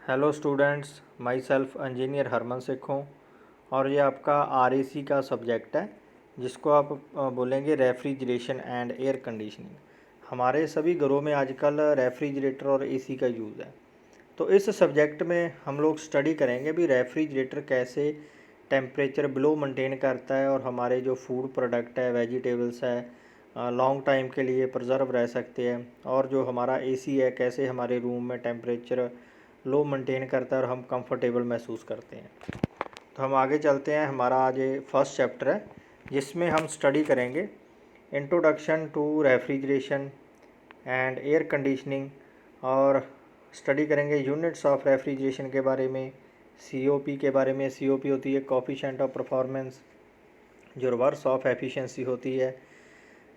Hello students, myself engineer Harman Sikh हूँ और ये आपका आरएसी का सब्जेक्ट है जिसको आप बोलेंगे रेफ्रिजरेशन एंड एयर कंडीशनिंग। हमारे सभी घरों में आजकल रेफ्रिजरेटर और एसी का यूज़ है। तो इस सब्जेक्ट में हम लोग स्टडी करेंगे भी रेफ्रिजरेटर कैसे टेम्परेचर बिलो मेंटेन करता है और हमारे जो फूड प्रोडक्ट है, वेजिटेबल्स है, लॉन्ग टाइम के लिए प्रिजर्व रह सकते हैं। और जो हमारा एसी है कैसे हमारे रूम में टेम्परेचर लो मेंटेन करता है और हम कंफर्टेबल महसूस करते हैं। तो हम आगे चलते हैं। हमारा आज ये फर्स्ट चैप्टर है जिसमें हम स्टडी करेंगे introduction to refrigeration and air conditioning और स्टडी करेंगे यूनिट्स ऑफ रेफ्रिजरेशन के बारे में, सीओपी के बारे में। सीओपी होती है कोफिशिएंट ऑफ परफॉर्मेंस, जो रिवर्स ऑफ एफिशिएंसी होती है।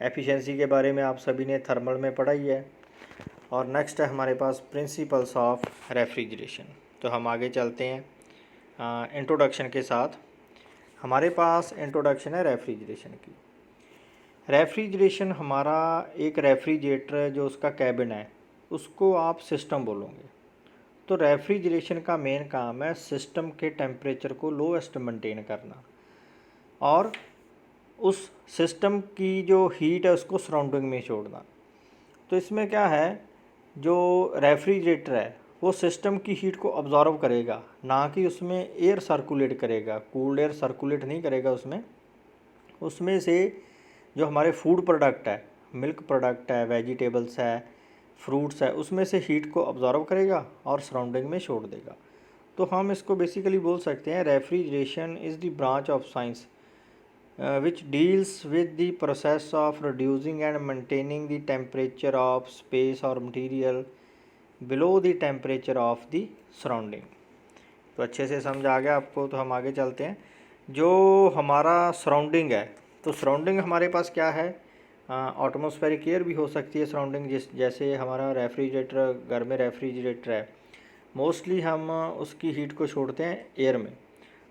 एफिशिएंसी के बारे में आप सभी ने थर्मल में पढ़ा ही है। और नेक्स्ट है हमारे पास प्रिंसिपल्स ऑफ रेफ्रिजरेशन। तो हम आगे चलते हैं इंट्रोडक्शन के साथ। हमारे पास इंट्रोडक्शन है रेफ्रिजरेशन की। रेफ्रिजरेशन हमारा एक रेफ्रिजरेटर जो उसका कैबिन है उसको आप सिस्टम बोलोगे। तो रेफ्रिजरेशन का मेन काम है सिस्टम के टेम्परेचर को लोएस्ट मेंटेन करना और उस सिस्टम की जो हीट है उसको सराउंडिंग में छोड़ना। तो इसमें क्या है, जो रेफ्रिजरेटर है वो सिस्टम की हीट को अब्जॉर्व करेगा, ना कि उसमें एयर सर्कुलेट करेगा। कूल्ड एयर सर्कुलेट नहीं करेगा उसमें। उसमें से जो हमारे फूड प्रोडक्ट है, मिल्क प्रोडक्ट है, वेजिटेबल्स है, फ्रूट्स है, उसमें से हीट को अब्जॉर्व करेगा और सराउंडिंग में छोड़ देगा। तो हम इसको बेसिकली बोल सकते हैं refrigeration is the branch of science which deals with the process of reducing and maintaining the temperature of space or material below the temperature of the surrounding। तो अच्छे से समझ आ गया आपको। तो हम आगे चलते हैं। जो हमारा सराउंडिंग है, तो सराउंडिंग हमारे पास क्या है, एटमॉस्फेरिक एयर भी हो सकती है सराउंडिंग। जैसे हमारा रेफ्रिजरेटर, घर में रेफ्रिजरेटर है, मोस्टली हम उसकी हीट को छोड़ते हैं एयर में।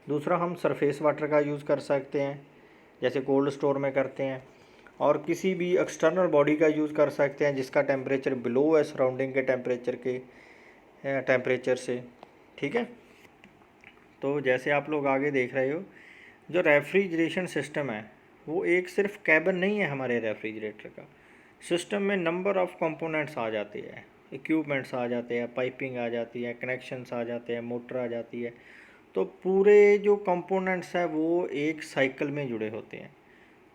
दूसरा, हम सरफेस वाटर का यूज़ कर सकते हैं जैसे कोल्ड स्टोर में करते हैं, और किसी भी एक्सटर्नल बॉडी का यूज़ कर सकते हैं जिसका टेम्परेचर बिलो है सराउंडिंग के टेम्परेचर से। ठीक है। तो जैसे आप लोग आगे देख रहे हो, जो रेफ्रिजरेशन सिस्टम है वो एक सिर्फ कैबिन नहीं है। हमारे रेफ्रिजरेटर का सिस्टम में नंबर ऑफ़ कंपोनेंट्स आ जाते हैं, इक्विपमेंट्स आ जाते हैं, पाइपिंग आ जाती है, कनेक्शंस आ जाते हैं, मोटर आ जाती है। तो पूरे जो कंपोनेंट्स हैं वो एक साइकिल में जुड़े होते हैं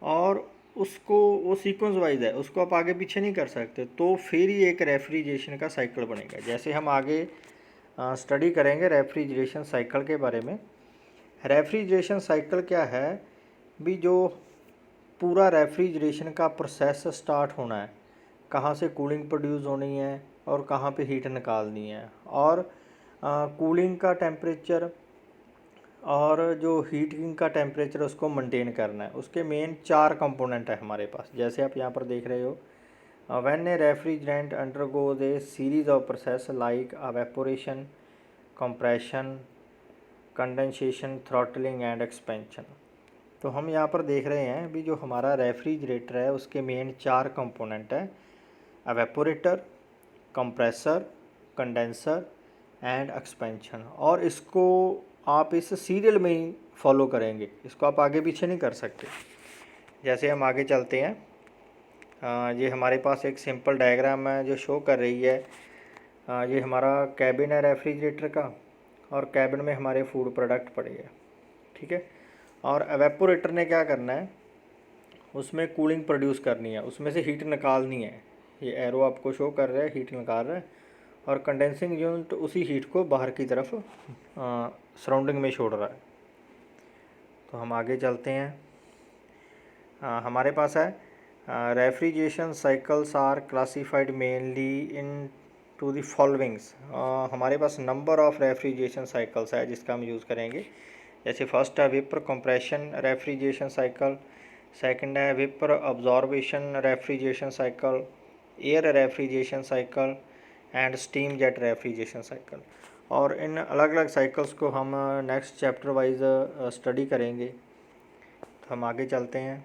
और उसको वो सीक्वेंस वाइज है, उसको आप आगे पीछे नहीं कर सकते। तो फिर ही एक रेफ्रिजरेशन का साइकिल बनेगा। जैसे हम आगे स्टडी करेंगे रेफ्रिजरेशन साइकिल के बारे में। रेफ्रिजरेशन साइकिल क्या है भी, जो पूरा रेफ्रिजरेशन का प्रोसेस स्टार्ट होना है, कहाँ से कूलिंग प्रोड्यूस होनी है और कहाँ पे हीट निकालनी है, और कूलिंग का टेम्परेचर और जो हीटिंग का टेम्परेचर उसको मेंटेन करना है। उसके मेन 4 कंपोनेंट है हमारे पास, जैसे आप यहाँ पर देख रहे हो। When A refrigerant undergoes A series of process like evaporation, compression, condensation, throttling and expansion. तो हम यहाँ पर देख रहे हैं भी जो हमारा रेफ्रिजरेटर है उसके मेन 4 कंपोनेंट है, evaporator, compressor, condenser and expansion. और इसको आप इस सीरियल में ही फॉलो करेंगे, इसको आप आगे पीछे नहीं कर सकते। जैसे हम आगे चलते हैं, ये हमारे पास एक सिंपल डायग्राम है जो शो कर रही है। ये हमारा कैबिन है रेफ्रिजरेटर का और कैबिन में हमारे फूड प्रोडक्ट पड़े हैं। ठीक है। और एवेपोरेटर ने क्या करना है, उसमें कूलिंग प्रोड्यूस करनी है, उसमें से हीट निकालनी है। ये एरो आपको शो कर रहा है, हीट निकाल रहा है। और कंडेंसिंग यूनिट उसी हीट को बाहर की तरफ सराउंडिंग में छोड़ रहा है। तो हम आगे चलते हैं। हमारे पास है refrigeration cycles are classified mainly into the followings. हमारे पास नंबर ऑफ़ रेफ्रिजरेशन साइकिल्स है जिसका हम यूज़ करेंगे। जैसे फर्स्ट है vapour compression refrigeration cycle, second है vapour absorption refrigeration cycle, air refrigeration cycle and steam jet refrigeration cycle. और इन अलग अलग साइकिल्स को हम नेक्स्ट चैप्टर वाइज स्टडी करेंगे। तो हम आगे चलते हैं।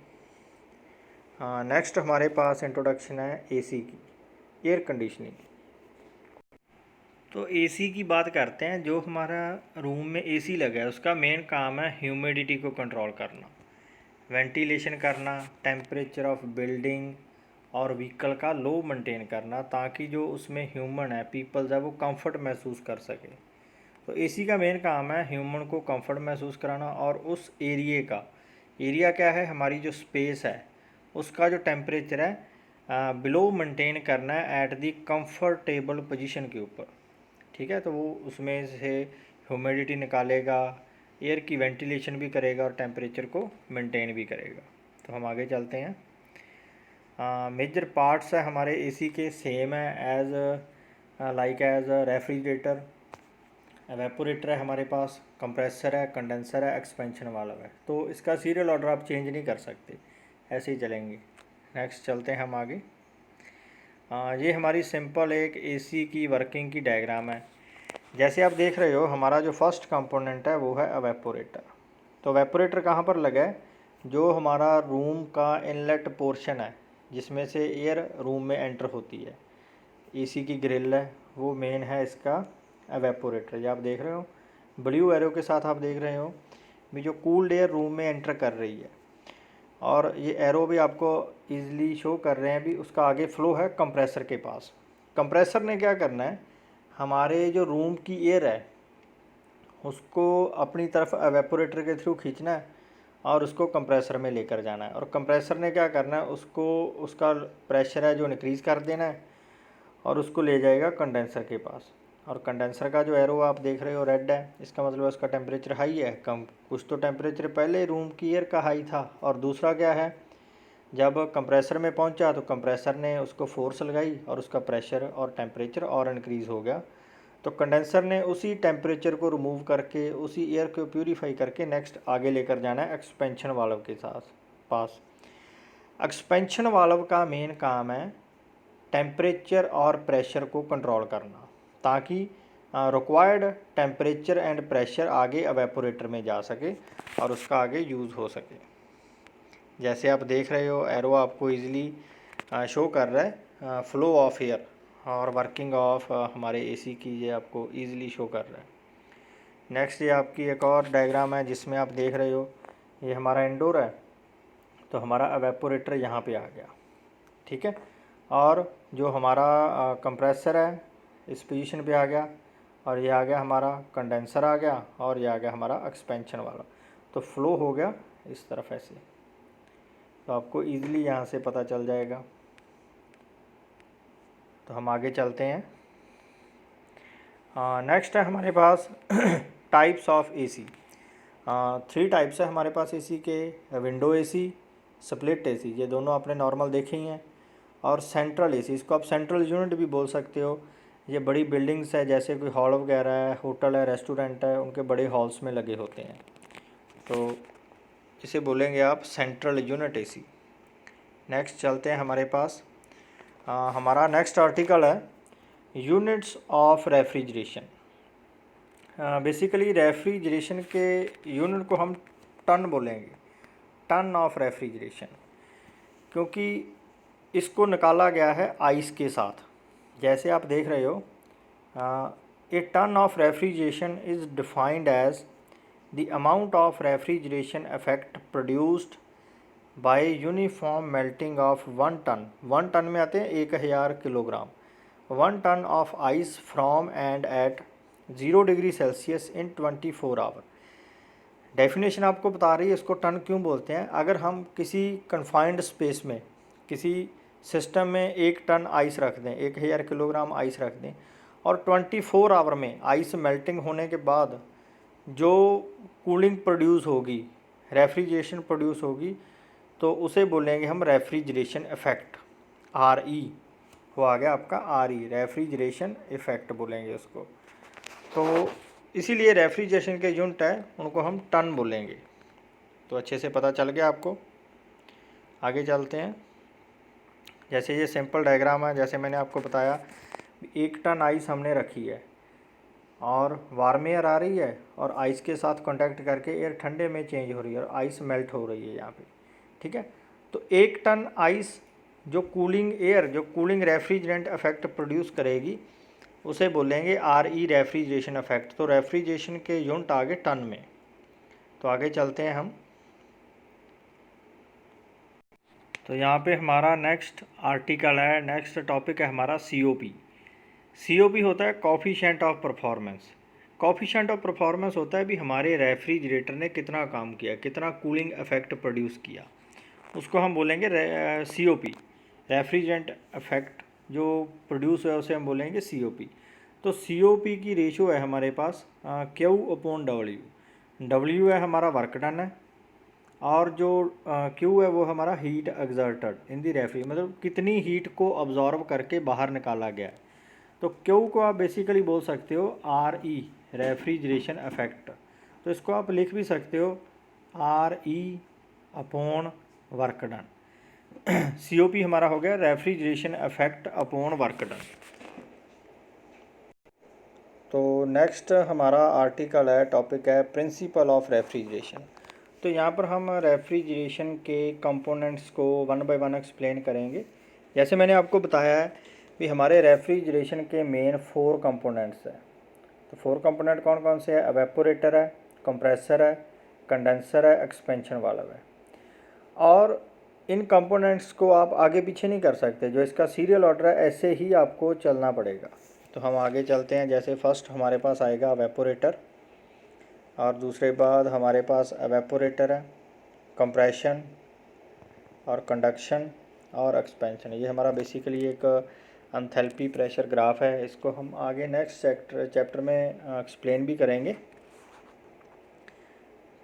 नेक्स्ट हमारे पास इंट्रोडक्शन है एसी की, एयर कंडीशनिंग। तो एसी की बात करते हैं। जो हमारा रूम में एसी लगा है उसका मेन काम है ह्यूमिडिटी को कंट्रोल करना, वेंटिलेशन करना, टेम्परेचर ऑफ बिल्डिंग और व्हीकल का लो मेंटेन करना, ताकि जो उसमें ह्यूमन है, पीपल्स है, वो कंफर्ट महसूस कर सके। तो एसी का मेन काम है ह्यूमन को कंफर्ट महसूस कराना, और उस एरिया क्या है, हमारी जो स्पेस है उसका जो टेम्परेचर है बिलो मेंटेन करना है एट दी कंफर्टेबल पोजीशन के ऊपर। ठीक है, तो वो उसमें से ह्यूमिडिटी निकालेगा, एयर की वेंटिलेशन भी करेगा और टेम्परेचर को मेंटेन भी करेगा। तो हम आगे चलते हैं। मेजर पार्ट्स है हमारे एसी के सेम है as like as refrigerator, evaporator है हमारे पास, कंप्रेसर है, कंडेंसर है, एक्सपेंशन वाल्व है। तो इसका सीरियल ऑर्डर आप चेंज नहीं कर सकते, ऐसे ही चलेंगे। नेक्स्ट चलते हैं हम आगे। ये हमारी सिंपल एक एसी की वर्किंग की डायग्राम है। जैसे आप देख रहे हो, हमारा जो फर्स्ट कंपोनेंट है वो है एवेपोरेटर। तो एवेपोरेटर कहाँ पर लगा है, जो हमारा रूम का इनलेट पोर्शन है जिसमें से एयर रूम में एंटर होती है, एसी की ग्रिल है, वो मेन है इसका एवेपोरेटर। ये आप देख रहे हो ब्लू एरो के साथ, आप देख रहे हो भी जो कूल्ड एयर रूम में एंटर कर रही है, और ये एरो भी आपको ईजिली शो कर रहे हैं भी उसका आगे फ्लो है कंप्रेसर के पास। कंप्रेसर ने क्या करना है, हमारे जो रूम की एयर है उसको अपनी तरफ एवेपोरेटर के थ्रू खींचना है और उसको कंप्रेसर में लेकर जाना है, और कंप्रेसर ने क्या करना है, उसको उसका प्रेशर है जो इंक्रीज़ कर देना है और उसको ले जाएगा कंडेंसर के पास। और कंडेंसर का जो एरो आप देख रहे हो रेड है, इसका मतलब उसका टेम्परेचर हाई है। कम कुछ तो टेम्परेचर पहले रूम की एयर का हाई था, और दूसरा क्या है, जब कंप्रेसर में पहुंचा तो कंप्रेसर ने उसको फोर्स लगाई और उसका प्रेशर और टेम्परेचर और इंक्रीज़ हो गया। तो कंडेंसर ने उसी टेम्परेचर को रिमूव करके, उसी एयर को प्यूरीफाई करके नेक्स्ट आगे लेकर जाना है एक्सपेंशन वाल्व के साथ पास। एक्सपेंशन वाल्व का मेन काम है टेम्परेचर और प्रेशर को कंट्रोल करना, ताकि रिक्वायर्ड टेम्परेचर एंड प्रेशर आगे एवेपोरेटर में जा सके और उसका आगे यूज़ हो सके। जैसे आप देख रहे हो एरो आपको इजीली शो कर रहा है फ्लो ऑफ एयर और वर्किंग ऑफ हमारे एसी की, ये आपको इजीली शो कर रहा है। नेक्स्ट ये आपकी एक और डायग्राम है जिसमें आप देख रहे हो ये हमारा इंडोर है, तो हमारा एवेपोरेटर यहाँ पे आ गया। ठीक है, और जो हमारा कंप्रेसर है इस पोजीशन पे आ गया, और ये आ गया हमारा कंडेंसर आ गया, और ये आ गया हमारा एक्सपेंशन वाला। तो फ्लो हो गया इस तरफ ऐसे, तो आपको ईज़िली यहाँ से पता चल जाएगा। तो हम आगे चलते हैं। नेक्स्ट है हमारे पास टाइप्स ऑफ एसी। 3 टाइप्स है हमारे पास एसी के, विंडो एसी, स्प्लिट एसी, ये दोनों आपने नॉर्मल देखे ही हैं, और सेंट्रल एसी, इसको आप सेंट्रल यूनिट भी बोल सकते हो। ये बड़ी बिल्डिंग्स है, जैसे कोई हॉल वगैरह है, होटल है, रेस्टोरेंट है, उनके बड़े हॉल्स में लगे होते हैं, तो इसे बोलेंगे आप सेंट्रल यूनिट एसी। नेक्स्ट चलते हैं हमारे पास। हमारा नेक्स्ट आर्टिकल है units of refrigeration. Basically refrigeration के यूनिट को हम टन बोलेंगे, टन ऑफ रेफ्रिजरेशन, क्योंकि इसको निकाला गया है आइस के साथ। जैसे आप देख रहे हो, a ton of refrigeration is defined as the amount of refrigeration effect produced by uniform melting of 1 ton, 1 ton में आते हैं 1000 kilogram, 1 ton of ice from and at 0 degree Celsius in 24 hour. Definition आपको बता रही है इसको ton क्यों बोलते हैं। अगर हम किसी कन्फाइंड स्पेस में, किसी सिस्टम में 1 टन आइस रख दें, 1000 किलोग्राम आइस रख दें, और 24 आवर में आइस मेल्टिंग होने के बाद जो कूलिंग प्रोड्यूस होगी, रेफ्रिजरेशन प्रोड्यूस होगी, तो उसे बोलेंगे हम रेफ्रिजरेशन इफ़ेक्ट, RE, वो आ गया आपका RE, रेफ्रिजरेशन इफ़ेक्ट बोलेंगे उसको। तो इसीलिए रेफ्रिजरेशन के यूनिट है उनको हम टन बोलेंगे। तो अच्छे से पता चल गया आपको। आगे चलते हैं। जैसे ये सिंपल डायग्राम है, जैसे मैंने आपको बताया, 1 टन आइस हमने रखी है और वार्म एयर आ रही है और आइस के साथ कांटेक्ट करके एयर ठंडे में चेंज हो रही है और आइस मेल्ट हो रही है यहाँ पे। ठीक है, तो 1 टन आइस जो कूलिंग एयर, जो कूलिंग रेफ्रिजरेंट इफेक्ट प्रोड्यूस करेगी, उसे बोलेंगे RE रेफ्रिजरेशन इफेक्ट। तो रेफ्रिजरेशन के यूनिट आगे टन में। तो आगे चलते हैं हम। तो यहाँ पे हमारा नेक्स्ट आर्टिकल है, नेक्स्ट टॉपिक है हमारा COP। COP होता है coefficient of performance. Coefficient of performance होता है भी हमारे रेफ्रिजरेटर ने कितना काम किया, कितना कूलिंग इफेक्ट प्रोड्यूस किया, उसको हम बोलेंगे COP। रेफ्रिजरेंट इफेक्ट जो प्रोड्यूस है उसे हम बोलेंगे COP। तो COP की रेशो है हमारे पास Q/W। W है हमारा वर्क डन है, और जो Q है वो हमारा हीट एक्सर्टेड इन दी रेफ्री, मतलब कितनी हीट को अब्जॉर्ब करके बाहर निकाला गया है। तो Q को आप बेसिकली बोल सकते हो RE रेफ्रिजरेशन इफेक्ट। तो इसको आप लिख भी सकते हो RE upon work done. COP हमारा हो गया refrigeration effect upon work done. तो नेक्स्ट हमारा आर्टिकल है, टॉपिक है प्रिंसिपल ऑफ रेफ्रिजरेशन। तो यहाँ पर हम रेफ्रिजरेशन के कंपोनेंट्स को वन बाय वन एक्सप्लेन करेंगे। जैसे मैंने आपको बताया है कि हमारे रेफ्रिजरेशन के मेन 4 कंपोनेंट्स हैं। तो 4 कंपोनेंट कौन कौन से हैं? एवेपोरेटर है, कंप्रेसर है, कंडेंसर है, एक्सपेंशन वाल्व है। और इन कंपोनेंट्स को आप आगे पीछे नहीं कर सकते, जो इसका सीरियल ऑर्डर है ऐसे ही आपको चलना पड़ेगा। तो हम आगे चलते हैं। जैसे फर्स्ट हमारे पास आएगा एवेपोरेटर, और दूसरे बाद हमारे पास एवेपोरेटर है, कंप्रेशन और कंडक्शन और एक्सपेंशन। ये हमारा बेसिकली एक एंथैल्पी प्रेशर ग्राफ है। इसको हम आगे नेक्स्ट चैप्टर में एक्सप्लेन भी करेंगे,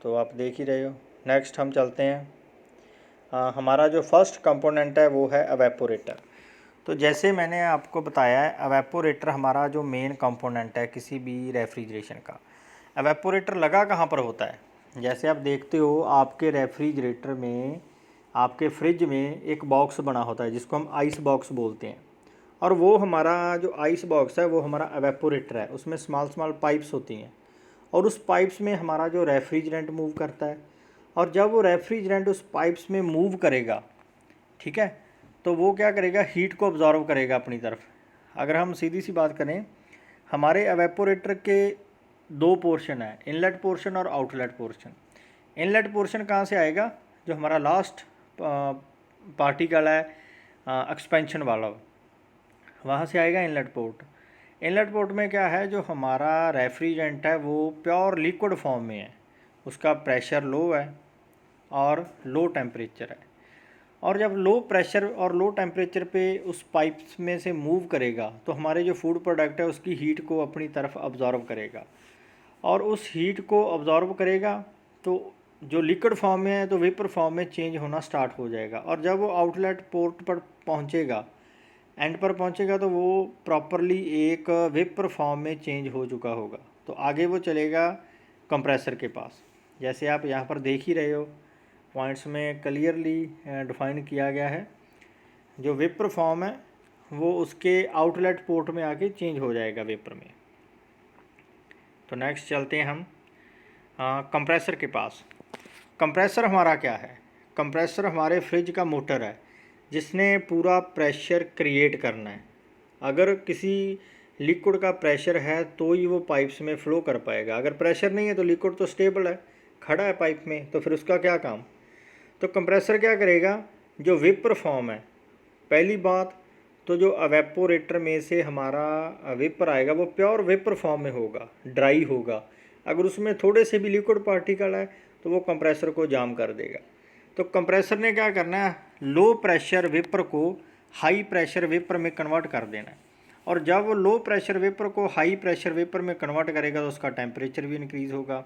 तो आप देख ही रहे हो। नेक्स्ट हम चलते हैं। हमारा जो फर्स्ट कंपोनेंट है वो है एवेपोरेटर। तो जैसे मैंने आपको बताया है, एवेपोरेटर हमारा जो मेन कंपोनेंट है किसी भी रेफ्रिजरेशन का। एवेपोरेटर लगा कहाँ पर होता है? जैसे आप देखते हो आपके रेफ्रिजरेटर में, आपके फ्रिज में एक बॉक्स बना होता है जिसको हम आइस बॉक्स बोलते हैं। और वो हमारा जो आइस बॉक्स है वो हमारा एवेपोरेटर है। उसमें स्मॉल स्मॉल पाइप्स होती हैं, और उस पाइप्स में हमारा जो रेफ्रिजरेंट मूव करता है। और जब वो रेफ्रिजरेंट उस पाइप्स में मूव करेगा, ठीक है, तो वो क्या करेगा? हीट को ऑब्जॉर्व करेगा अपनी तरफ। अगर हम सीधी सी बात करें, हमारे एवेपोरेटर के 2 पोर्शन है, इनलेट पोर्शन और आउटलेट पोर्शन। इनलेट पोर्शन कहाँ से आएगा? जो हमारा लास्ट पार्टिकल है एक्सपेंशन वाला, वहाँ से आएगा इनलेट पोर्ट। इनलेट पोर्ट में क्या है? जो हमारा रेफ्रिजरेंट है वो प्योर लिक्विड फॉर्म में है, उसका प्रेशर लो है और लो टेम्परेचर है। और जब लो प्रेशर और लो टेम्परेचर पे उस पाइप्स में से मूव करेगा, तो हमारे जो फूड प्रोडक्ट है उसकी हीट को अपनी तरफ अब्जॉर्व करेगा, और उस हीट को अब्जॉर्व करेगा तो जो लिक्विड फॉर्म में है तो वेपर फॉर्म में चेंज होना स्टार्ट हो जाएगा। और जब वो आउटलेट पोर्ट पर पहुंचेगा, एंड पर पहुंचेगा, तो वो प्रॉपरली एक वेपर फॉर्म में चेंज हो चुका होगा। तो आगे वो चलेगा कंप्रेसर के पास। जैसे आप यहाँ पर देख ही रहे हो, पॉइंट्स में क्लियरली डिफाइन किया गया है। जो वेपर फॉर्म है वो उसके आउटलेट पोर्ट में आके चेंज हो जाएगा वेपर में। तो नेक्स्ट चलते हैं हम कंप्रेसर के पास। कंप्रेसर हमारा क्या है? कंप्रेसर हमारे फ्रिज का मोटर है जिसने पूरा प्रेशर क्रिएट करना है। अगर किसी लिक्विड का प्रेशर है तो ही वो पाइप्स में फ़्लो कर पाएगा। अगर प्रेशर नहीं है तो लिक्विड तो स्टेबल है, खड़ा है पाइप में, तो फिर उसका क्या काम? तो कंप्रेसर क्या करेगा? जो वेपर फॉर्म है, पहली बात तो जो एवेपोरेटर में से हमारा वेपर आएगा वो प्योर वेपर फॉर्म में होगा, ड्राई होगा। अगर उसमें थोड़े से भी लिक्विड पार्टिकल है तो वो कंप्रेसर को जाम कर देगा। तो कंप्रेसर ने क्या करना है? लो प्रेशर वेपर को हाई प्रेशर वेपर में कन्वर्ट कर देना है। और जब वो लो प्रेशर वेपर को हाई प्रेशर वेपर में कन्वर्ट करेगा तो उसका टेम्परेचर भी इंक्रीज़ होगा।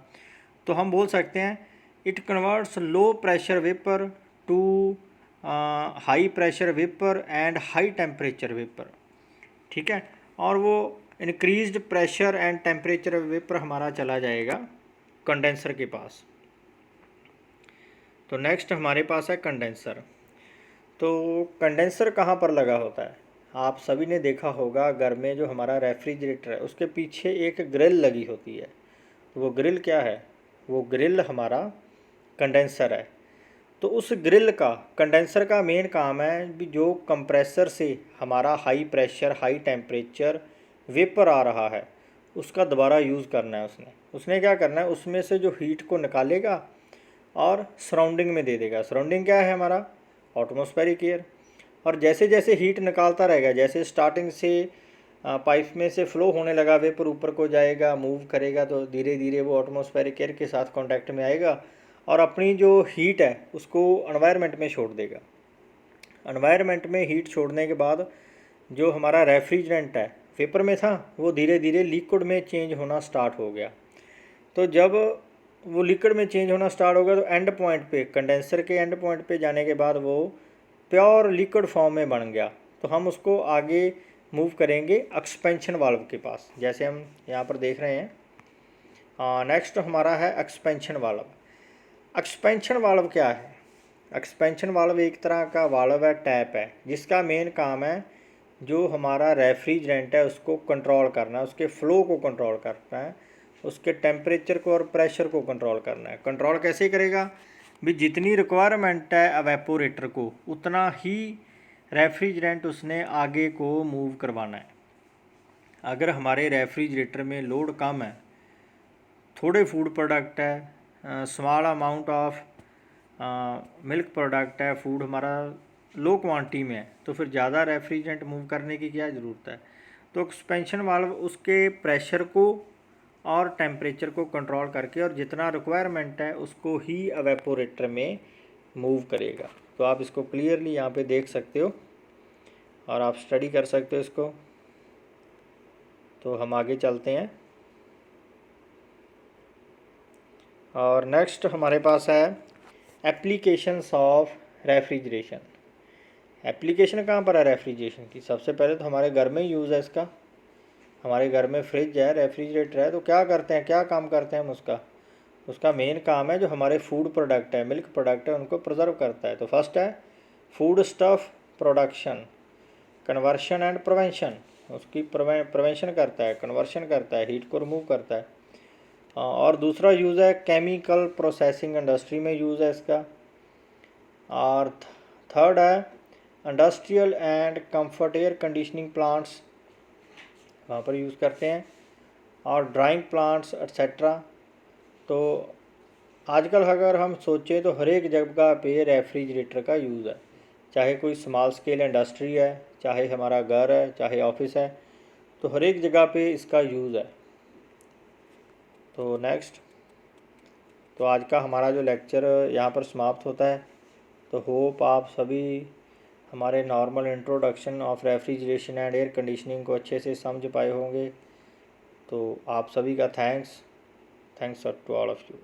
तो हम बोल सकते हैं it converts low pressure vapour to high pressure vapour and high temperature vapour, ठीक है। और वो increased pressure and temperature vapour हमारा चला जाएगा कंडेंसर के पास। तो नेक्स्ट हमारे पास है कंडेंसर। तो कंडेंसर कहाँ पर लगा होता है? आप सभी ने देखा होगा घर में जो हमारा रेफ्रिजरेटर है उसके पीछे एक ग्रिल लगी होती है। तो वो ग्रिल क्या है? वो ग्रिल हमारा कंडेंसर है। तो उस ग्रिल का, कंडेंसर का मेन काम है भी जो कंप्रेसर से हमारा high pressure high temperature vapour आ रहा है उसका दोबारा यूज़ करना है। उसने क्या करना है, उसमें से जो हीट को निकालेगा और सराउंडिंग में दे देगा। सराउंडिंग क्या है हमारा, एटमॉस्फेरिक एयर। और जैसे जैसे हीट निकालता रहेगा, जैसे स्टार्टिंग से पाइप में से फ्लो होने लगा, वेपर ऊपर को जाएगा, मूव करेगा, तो धीरे धीरे वो एटमॉस्फेरिक एयर के साथ कांटेक्ट में आएगा और अपनी जो हीट है उसको एनवायरनमेंट में छोड़ देगा। एनवायरनमेंट में हीट छोड़ने के बाद जो हमारा रेफ्रिजरेंट है, वेपर में था, वो धीरे धीरे लिक्विड में चेंज होना स्टार्ट हो गया। तो जब वो लिक्विड में चेंज होना स्टार्ट होगा तो एंड पॉइंट पे, कंडेंसर के एंड पॉइंट पे जाने के बाद वो प्योर लिक्विड फॉर्म में बन गया। तो हम उसको आगे मूव करेंगे एक्सपेंशन वाल्व के पास, जैसे हम यहाँ पर देख रहे हैं। नेक्स्ट हमारा है एक्सपेंशन वाल्व। एक्सपेंशन वाल्व क्या है? एक्सपेंशन वाल्व एक तरह का वाल्व है, टैप है, जिसका मेन काम है जो हमारा रेफ्रिजरेंट है उसको कंट्रोल करना है, उसके फ़्लो को कंट्रोल करना है, उसके टेम्परेचर को और प्रेशर को कंट्रोल करना है। कंट्रोल कैसे करेगा भी, जितनी रिक्वायरमेंट है एवेपोरेटर को उतना ही रेफ्रिजरेंट उसने आगे को मूव करवाना है। अगर हमारे रेफ्रिजरेटर में लोड कम है, थोड़े फूड प्रोडक्ट है, small amount of milk product है, फूड हमारा लो क्वांटिटी में है, तो फिर ज़्यादा रेफ्रिजरेंट मूव करने की क्या ज़रूरत है। तो एक्सपेंशन वाल्व उसके प्रेशर को और टेम्परेचर को कंट्रोल करके और जितना रिक्वायरमेंट है उसको ही एवेपोरेटर में मूव करेगा। तो आप इसको क्लियरली यहाँ पे देख सकते हो और आप स्टडी कर सकते हो इसको। तो हम आगे चलते हैं और नेक्स्ट हमारे पास है एप्लीकेशंस ऑफ रेफ्रिजरेशन। एप्लीकेशन कहाँ पर है रेफ्रिजरेशन की? सबसे पहले तो हमारे घर में यूज़ है इसका। हमारे घर में फ्रिज है, रेफ्रिजरेटर है, तो क्या करते हैं, क्या काम करते हैं हम उसका मेन काम है जो हमारे फूड प्रोडक्ट है, मिल्क प्रोडक्ट है, उनको प्रिजर्व करता है। तो फर्स्ट है food stuff production, conversion and prevention. उसकी प्रिवेंशन करता है, कन्वर्शन करता है, हीट को रिमूव करता है। और दूसरा यूज़ है केमिकल प्रोसेसिंग इंडस्ट्री में यूज़ है इसका। और थर्ड है industrial and comfort air conditioning plants, वहाँ पर यूज़ करते हैं, और ड्राइंग प्लांट्स एट्सेट्रा। तो आजकल अगर हम सोचें तो हर एक जगह पे रेफ्रिजरेटर का यूज़ है, चाहे कोई स्मॉल स्केल इंडस्ट्री है, चाहे हमारा घर है, चाहे ऑफिस है, तो हर एक जगह पे इसका यूज़ है। तो नेक्स्ट, तो आज का हमारा जो लेक्चर यहाँ पर समाप्त होता है। तो होप आप सभी हमारे normal introduction of refrigeration and air conditioning को अच्छे से समझ पाए होंगे। तो आप सभी का thanks to all of you.